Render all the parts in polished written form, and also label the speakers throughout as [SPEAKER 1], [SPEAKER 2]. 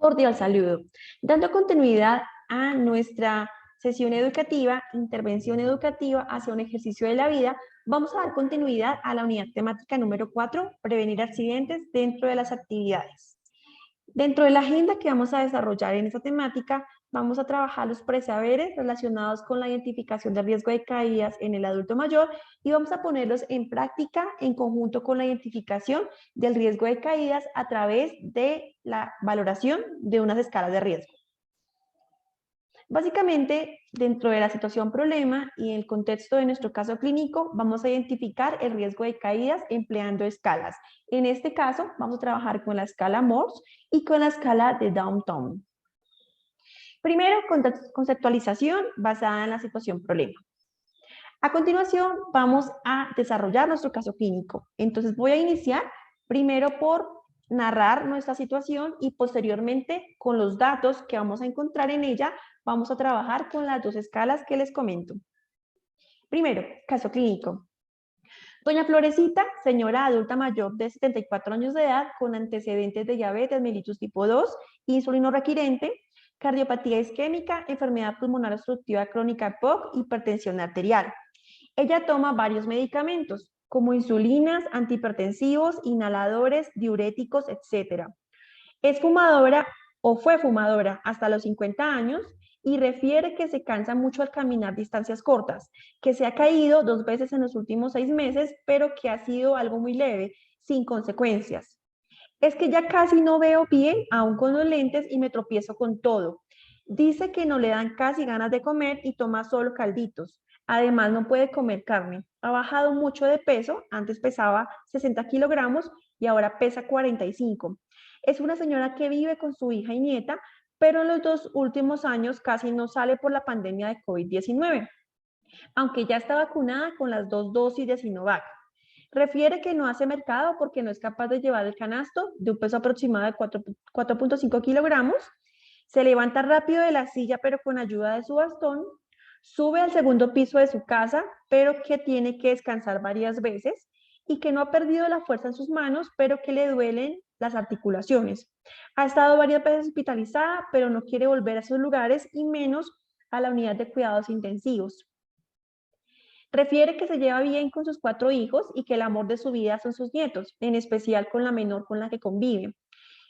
[SPEAKER 1] Cordial saludo. Dando continuidad a nuestra sesión educativa, intervención educativa hacia un ejercicio de la vida, vamos a dar continuidad a la unidad temática número 4, prevenir accidentes dentro de las actividades. Dentro de la agenda que vamos a desarrollar en esta temática, vamos a trabajar los presaberes relacionados con la identificación del riesgo de caídas en el adulto mayor y vamos a ponerlos en práctica en conjunto con la identificación del riesgo de caídas a través de la valoración de unas escalas de riesgo. Básicamente, dentro de la situación problema y en el contexto de nuestro caso clínico, vamos a identificar el riesgo de caídas empleando escalas. En este caso, vamos a trabajar con la escala Morse y con la escala de Downtown. Primero, conceptualización basada en la situación problema. A continuación, vamos a desarrollar nuestro caso clínico. Entonces, voy a iniciar primero por narrar nuestra situación y posteriormente, con los datos que vamos a encontrar en ella, vamos a trabajar con las dos escalas que les comento. Primero, caso clínico. Doña Florecita, señora adulta mayor de 74 años de edad, con antecedentes de diabetes mellitus tipo 2, insulino requirente, cardiopatía isquémica, enfermedad pulmonar obstructiva crónica POC, hipertensión arterial. Ella toma varios medicamentos, como insulinas, antihipertensivos, inhaladores, diuréticos, etc. Es fumadora o fue fumadora hasta los 50 años y refiere que se cansa mucho al caminar distancias cortas, que se ha caído 2 veces en los últimos 6 meses, pero que ha sido algo muy leve, sin consecuencias. Es que ya casi no veo bien, aún con los lentes, y me tropiezo con todo. Dice que no le dan casi ganas de comer y toma solo calditos. Además, no puede comer carne. Ha bajado mucho de peso, antes pesaba 60 kilogramos y ahora pesa 45. Es una señora que vive con su hija y nieta, pero en los 2 últimos años casi no sale por la pandemia de COVID-19, aunque ya está vacunada con las 2 dosis de Sinovac. Refiere que no hace mercado porque no es capaz de llevar el canasto de un peso aproximado de 4.5 kilogramos. Se levanta rápido de la silla, pero con ayuda de su bastón. Sube al segundo piso de su casa, pero que tiene que descansar varias veces y que no ha perdido la fuerza en sus manos, pero que le duelen las articulaciones. Ha estado varias veces hospitalizada, pero no quiere volver a esos lugares y menos a la unidad de cuidados intensivos. Refiere que se lleva bien con sus 4 hijos y que el amor de su vida son sus nietos, en especial con la menor con la que convive.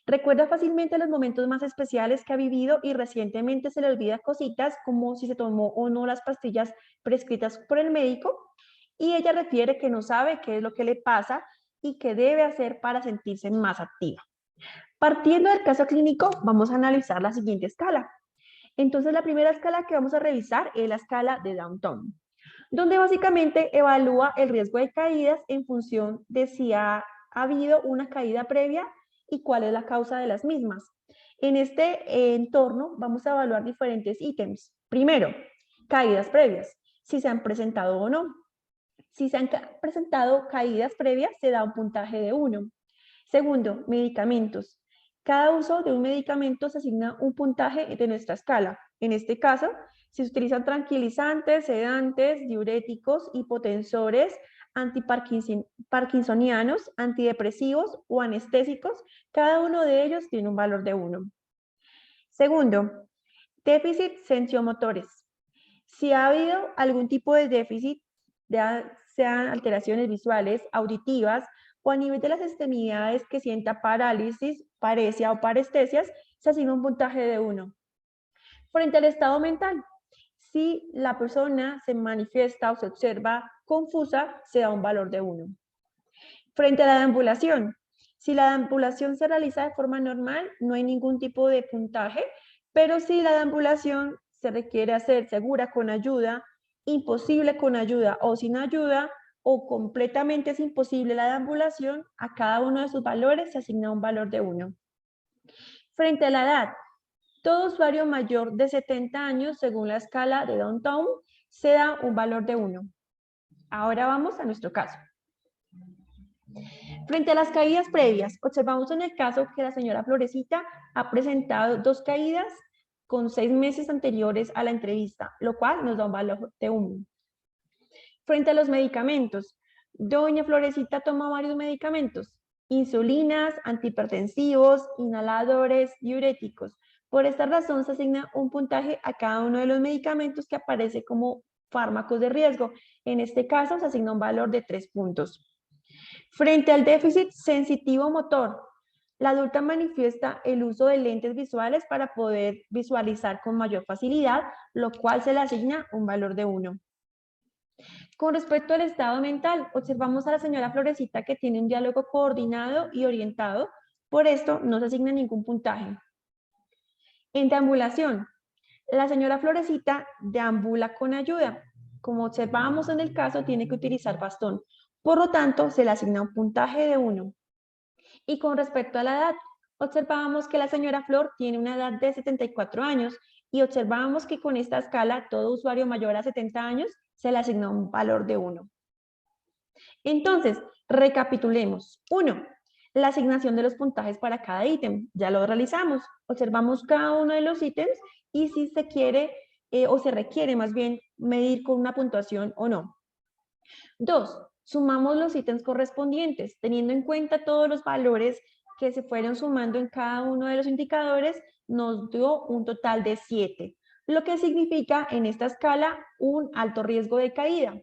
[SPEAKER 1] Recuerda fácilmente los momentos más especiales que ha vivido y recientemente se le olvida cositas como si se tomó o no las pastillas prescritas por el médico, y ella refiere que no sabe qué es lo que le pasa y qué debe hacer para sentirse más activa. Partiendo del caso clínico, vamos a analizar la siguiente escala. Entonces, la primera escala que vamos a revisar es la escala de Downtown, donde básicamente evalúa el riesgo de caídas en función de si ha habido una caída previa y cuál es la causa de las mismas. En este entorno vamos a evaluar diferentes ítems. Primero, caídas previas, si se han presentado o no. Si se han presentado caídas previas, se da un puntaje de 1. Segundo, medicamentos. Cada uso de un medicamento se asigna un puntaje de nuestra escala. En este caso, si se utilizan tranquilizantes, sedantes, diuréticos, hipotensores, antiparkinsonianos, antidepresivos o anestésicos, cada uno de ellos tiene un valor de 1. Segundo, déficit sensiomotores. Si ha habido algún tipo de déficit, sean alteraciones visuales, auditivas, o a nivel de las extremidades que sienta parálisis, paresia o parestesias, se asigna un puntaje de 1. Frente al estado mental, si la persona se manifiesta o se observa confusa, se da un valor de 1. Frente a la deambulación, si la deambulación se realiza de forma normal, no hay ningún tipo de puntaje, pero si la deambulación se requiere hacer segura con ayuda, imposible con ayuda o sin ayuda, o completamente es imposible la deambulación, a cada uno de sus valores se asigna un valor de 1. Frente a la edad, todo usuario mayor de 70 años, según la escala de Downtown, se da un valor de 1. Ahora vamos a nuestro caso. Frente a las caídas previas, observamos en el caso que la señora Florecita ha presentado 2 caídas con 6 meses anteriores a la entrevista, lo cual nos da un valor de 1. Frente a los medicamentos, doña Florecita toma varios medicamentos insulinas, antihipertensivos, inhaladores, diuréticos. Por esta razón se asigna un puntaje a cada uno de los medicamentos que aparece como fármacos de riesgo. En este caso se asigna un valor de 3 puntos. Frente al déficit sensitivo motor, la adulta manifiesta el uso de lentes visuales para poder visualizar con mayor facilidad, lo cual se le asigna un valor de 1. Con respecto al estado mental, observamos a la señora Florecita que tiene un diálogo coordinado y orientado, por esto no se asigna ningún puntaje. En deambulación, la señora Florecita deambula con ayuda. Como observábamos en el caso, tiene que utilizar bastón. Por lo tanto, se le asigna un puntaje de 1. Y con respecto a la edad, observábamos que la señora Flor tiene una edad de 74 años y observábamos que con esta escala, todo usuario mayor a 70 años se le asigna un valor de 1. Entonces, recapitulemos. 1. La asignación de los puntajes para cada ítem. Ya lo realizamos. Observamos cada uno de los ítems y si se quiere o se requiere más bien medir con una puntuación o no. 2. Sumamos los ítems correspondientes, teniendo en cuenta todos los valores que se fueron sumando en cada uno de los indicadores, nos dio un total de 7, lo que significa en esta escala un alto riesgo de caída.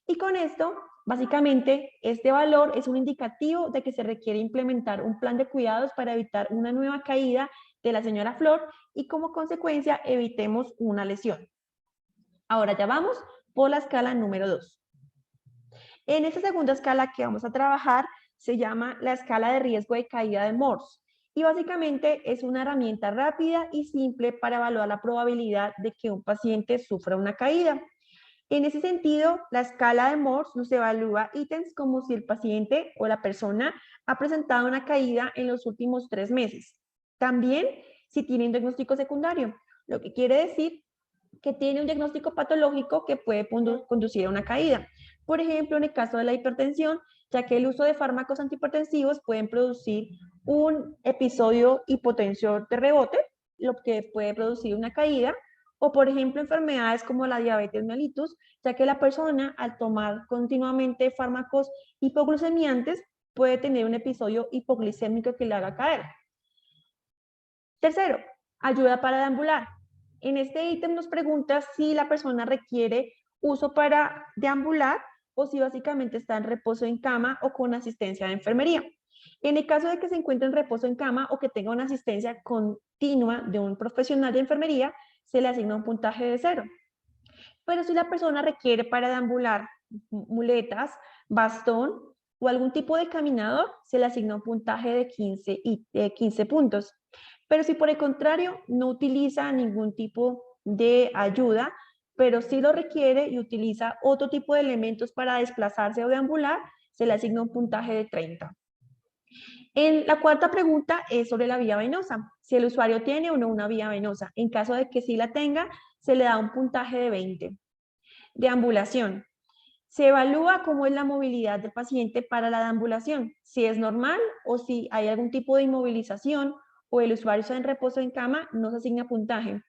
[SPEAKER 1] Y con esto, básicamente, este valor es un indicativo de que se requiere implementar un plan de cuidados para evitar una nueva caída de la señora Flor y como consecuencia evitemos una lesión. Ahora ya vamos por la escala número 2. En esta segunda escala que vamos a trabajar se llama la escala de riesgo de caída de Morse y básicamente es una herramienta rápida y simple para evaluar la probabilidad de que un paciente sufra una caída. En ese sentido, la escala de Morse nos evalúa ítems como si el paciente o la persona ha presentado una caída en los últimos 3 meses. También si tiene un diagnóstico secundario, lo que quiere decir que tiene un diagnóstico patológico que puede conducir a una caída. Por ejemplo, en el caso de la hipertensión, ya que el uso de fármacos antihipertensivos pueden producir un episodio hipotensor de rebote, lo que puede producir una caída, o por ejemplo enfermedades como la diabetes mellitus, ya que la persona al tomar continuamente fármacos hipoglucemiantes puede tener un episodio hipoglicémico que le haga caer. Tercero, ayuda para deambular. En este ítem nos pregunta si la persona requiere uso para deambular o si básicamente está en reposo en cama o con asistencia de enfermería. En el caso de que se encuentre en reposo en cama o que tenga una asistencia continua de un profesional de enfermería, se le asigna un puntaje de 0. Pero si la persona requiere para deambular muletas, bastón o algún tipo de caminador, se le asigna un puntaje de 15 puntos. Pero si por el contrario no utiliza ningún tipo de ayuda, pero sí lo requiere y utiliza otro tipo de elementos para desplazarse o deambular, se le asigna un puntaje de 30. En la cuarta pregunta es sobre la vía venosa. Si el usuario tiene o no una vía venosa. En caso de que sí la tenga, se le da un puntaje de 20. Deambulación. Se evalúa cómo es la movilidad del paciente para la deambulación, si es normal o si hay algún tipo de inmovilización o el usuario está en reposo en cama, no se asigna puntaje.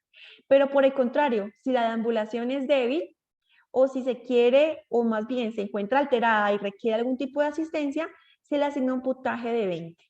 [SPEAKER 1] Pero por el contrario, si la deambulación es débil o si se quiere o más bien se encuentra alterada y requiere algún tipo de asistencia, se le asigna un puntaje de 20.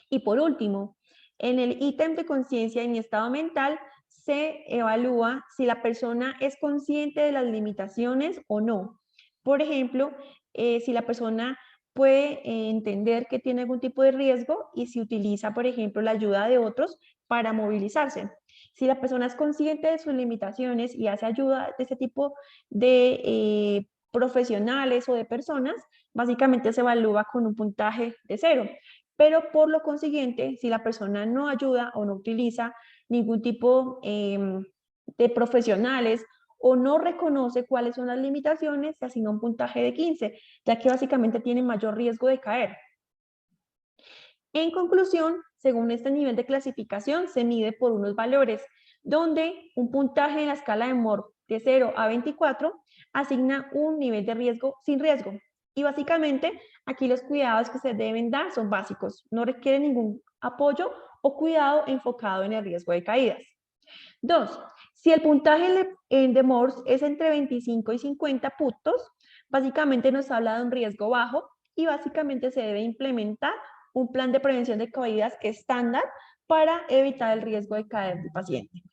[SPEAKER 1] Y por último, en el ítem de conciencia y estado mental, se evalúa si la persona es consciente de las limitaciones o no. Por ejemplo, si la persona puede entender que tiene algún tipo de riesgo y si utiliza, por ejemplo, la ayuda de otros para movilizarse. Si la persona es consciente de sus limitaciones y hace ayuda de ese tipo de profesionales o de personas, básicamente se evalúa con un puntaje de 0. Pero por lo consiguiente, si la persona no ayuda o no utiliza ningún tipo de profesionales o no reconoce cuáles son las limitaciones, se asigna un puntaje de 15, ya que básicamente tiene mayor riesgo de caer. En conclusión, según este nivel de clasificación, se mide por unos valores, donde un puntaje en la escala de Mohs de 0 a 24 asigna un nivel de riesgo sin riesgo. Y básicamente, aquí los cuidados que se deben dar son básicos, no requieren ningún apoyo o cuidado enfocado en el riesgo de caídas. 2. Si el puntaje de Mohs es entre 25 y 50 puntos, básicamente nos habla de un riesgo bajo y básicamente se debe implementar un plan de prevención de caídas estándar para evitar el riesgo de caer del paciente.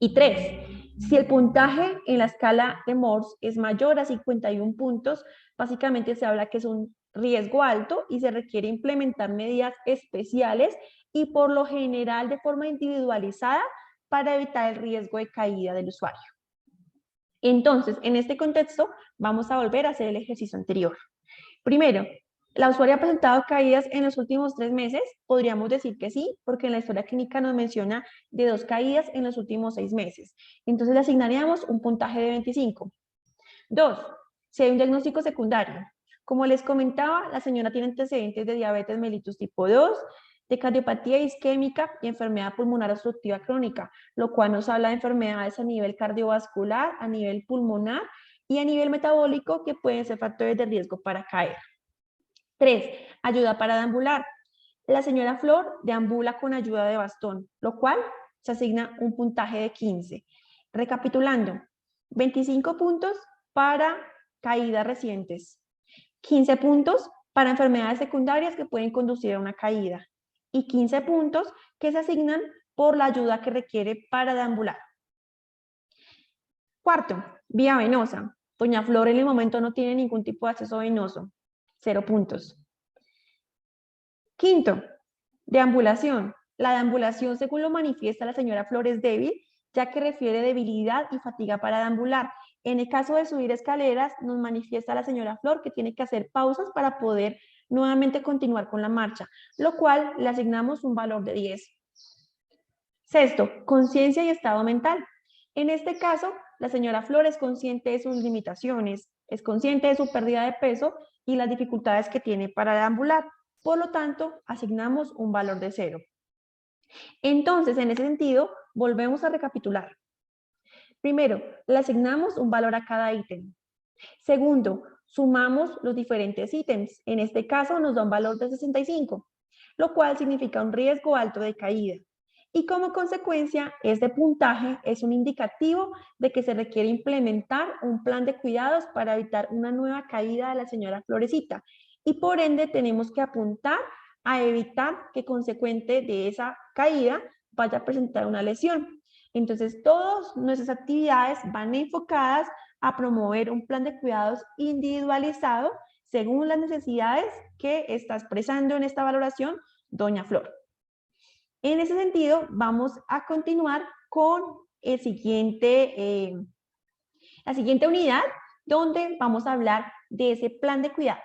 [SPEAKER 1] Y 3, si el puntaje en la escala de Morse es mayor a 51 puntos, básicamente se habla que es un riesgo alto y se requiere implementar medidas especiales y por lo general de forma individualizada para evitar el riesgo de caída del usuario. Entonces, en este contexto, vamos a volver a hacer el ejercicio anterior. Primero, ¿la usuaria ha presentado caídas en los últimos 3 meses? Podríamos decir que sí, porque en la historia clínica nos menciona de 2 caídas en los últimos 6 meses. Entonces le asignaríamos un puntaje de 25. 2, si hay un diagnóstico secundario. Como les comentaba, la señora tiene antecedentes de diabetes mellitus tipo 2, de cardiopatía isquémica y enfermedad pulmonar obstructiva crónica, lo cual nos habla de enfermedades a nivel cardiovascular, a nivel pulmonar y a nivel metabólico que pueden ser factores de riesgo para caer. 3, ayuda para deambular. La señora Flor deambula con ayuda de bastón, lo cual se asigna un puntaje de 15. Recapitulando, 25 puntos para caídas recientes, 15 puntos para enfermedades secundarias que pueden conducir a una caída y 15 puntos que se asignan por la ayuda que requiere para deambular. Cuarto, vía venosa. Doña Flor en el momento no tiene ningún tipo de acceso venoso, 0 puntos. Quinto, deambulación. La deambulación, según lo manifiesta la señora Flor, es débil, ya que refiere debilidad y fatiga para deambular. En el caso de subir escaleras, nos manifiesta la señora Flor que tiene que hacer pausas para poder nuevamente continuar con la marcha, lo cual le asignamos un valor de 10. Sexto, conciencia y estado mental. En este caso, la señora Flor es consciente de sus limitaciones, es consciente de su pérdida de peso y las dificultades que tiene para deambular. Por lo tanto, asignamos un valor de 0. Entonces, en ese sentido, volvemos a recapitular. Primero, le asignamos un valor a cada ítem. Segundo, sumamos los diferentes ítems. En este caso nos da un valor de 65, lo cual significa un riesgo alto de caída. Y como consecuencia, este puntaje es un indicativo de que se requiere implementar un plan de cuidados para evitar una nueva caída de la señora Florecita. Y por ende tenemos que apuntar a evitar que consecuente de esa caída vaya a presentar una lesión. Entonces, todas nuestras actividades van enfocadas a promover un plan de cuidados individualizado según las necesidades que está expresando en esta valoración doña Flor. En ese sentido, vamos a continuar con la siguiente unidad, donde vamos a hablar de ese plan de cuidados.